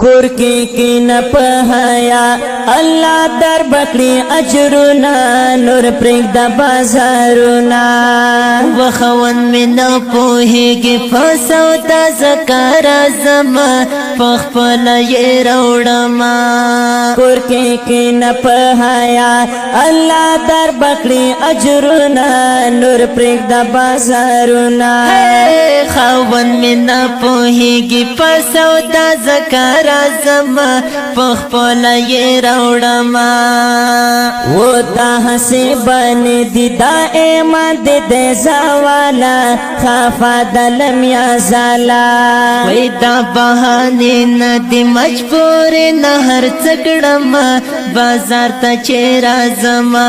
کور کی نه پهایا الله در بکړي اجرنا نور پرېږ د بازارنا وخون من پوهیږي فسو د زکار زما پخپل یې راوړما کور کی نه پهایا الله در بکړي اجرنا نور پرېږ د بازارنا خون من پوهیږي فسو د زکار زما پخپل یې راوړما و تا حسبن دی دا ایمان دی دی زوالا خافا دلم یا زالا وی دا بہانی ندی مجبور نهر چکڑم بازار تا چیرا زما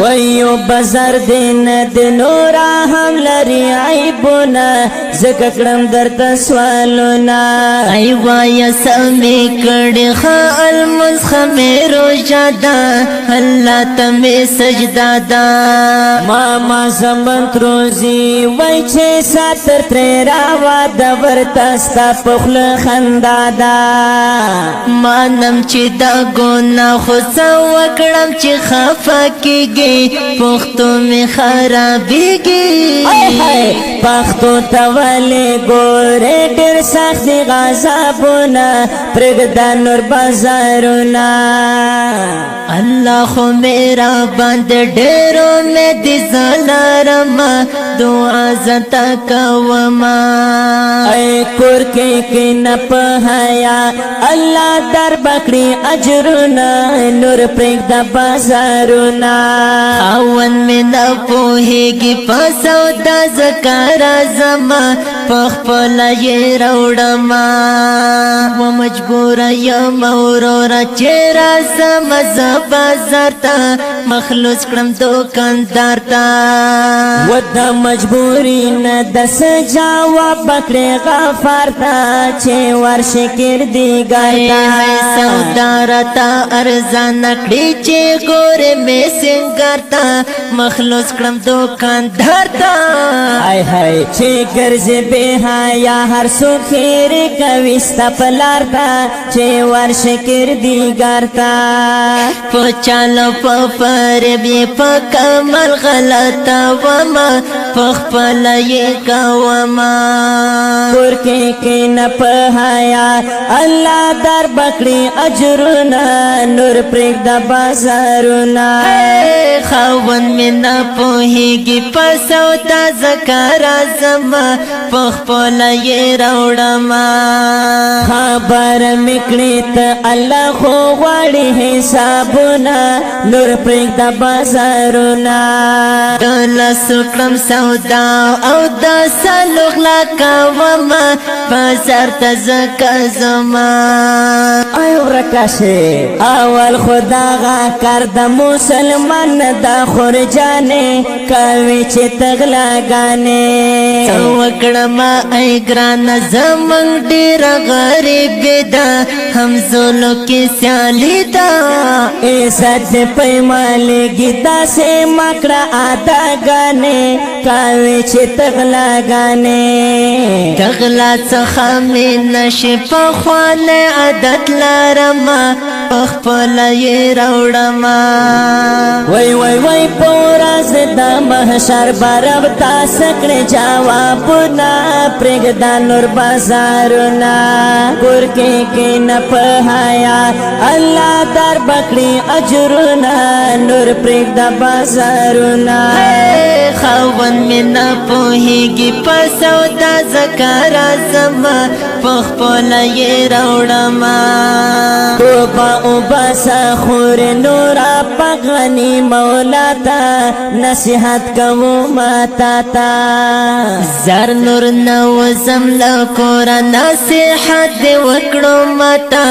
ویو بازار دین دی نورا هم لری عیبونا زککڑم در تسوالونا ایوایا سمی کڑی خوا المسخ میرو جادا اللہ تمی سجدہ دا ماما زمنت روزی وی چه ساتر تری راوا دور تستا پخل خندادا مانم چی دا گونا خوصا وکڑم چی خفا کی گئی پختو میں خرابی گئی پختو تولی گوری ڈر سختی غازابونا پرگدا نور بازارونا اللہ خو میرا بند ڈیرو میں دی زلارما دعا زتا کوما اے کور کی نپہایا اللہ در بکڑی اجرنا نور پرگ دا بازارونا خاون میں نپوہیگی پسو دا زکارا زما پخپلا یہ روڑما و مجبورا یا مورورا چیرا زما بازار تا مخلوص کرم دوکاندار تا ودا مجبوری نه دس جواب بکړې غفار تا چې ورش کړ دی ګاټا سودار تا ارزان کړي چې ګوره مې سنگار تا مخلوص کرم دوکاندار تا هاي هاي چې ګرځې به حیا هر سو خیر کوي ستپلار تا چې ورش کړ دی ګارتا پچالو پر بی پکمل غلطا وما پخپل یہ کوما کور کی نپہایا اللہ در بکڑی اجرنا نور پرگ دا بازارنا خاون میں نہ پوہیگی پسو دا زکارا زما پخپل یہ روڑما خبر مکڑی تا اللہ خو غاڑی حسابنا نور پرگ دا بازارونا دولا سکرم سودا او دا سلوغ لکا وما بازار تا زکا زما ایو رکاشی اول خدا غا کرد مسلمان دا خور جانے کوي چې تغلا گانے وکڑما ای گران زمنگ دیر غریب دا ہم زولو کی سیالی دا عزت پیمالی گیدا سے مکڑا آدھا گانے کوي چې تغلا گانے تغلا څخه می نشي په خوانه عادت لرما پخپل یې راوړما وای وای وای پوراز د محشر برب تاسو کړه جوابونه پرګدا نور بازارنا کور کې نه پهایا الله در بکړي اجرنا نور پرګدا بازارنا خاون می نه پوهیږي پسو دا زکارا زما پخپل یې راوړما توبه او باسا خور نورا پغنی مولا تا نصیحت کوو ماتا تا زر نور نو زملا کورا نصیحت دی وکړو ماتا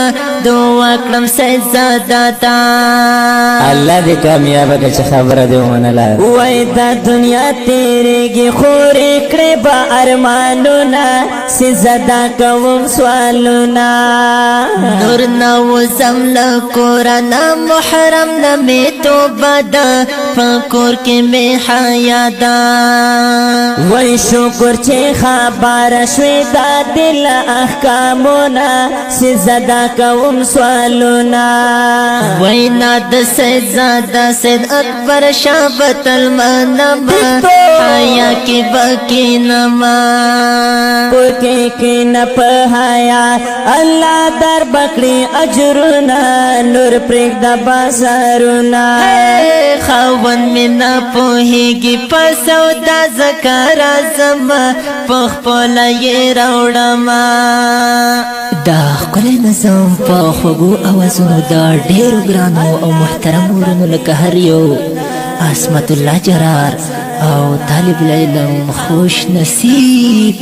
دعا کړم سزا تا الله دې کامیاب کړي چې خبره دې ومنله وای دا دنیا تیرېږي خورې کړې به ارمانونه سزدا کوو کوم سوالونا نور نوزم لکورانا محرم نمی توبه دا فکر کی می حیا دا وای شکر چې خبر شوی دا دل احکامونا سزدا کوم سوالونا وینا د سید زادا سید اکبر شابت المنما حیا کی بکی نما کوکی کی نپ حیا الله در بکڑی اجرنا نور پریک دا بازارونا خاون مینا پوهیگی پسو دا زکار زما پخپولا یہ روڑما دا خکلی نظام پا خوگو آوازونو دا ډیرو گرانو او محترم ورنو لکه هر یو عصمت الله جرار او طالب العلم خوش نصیب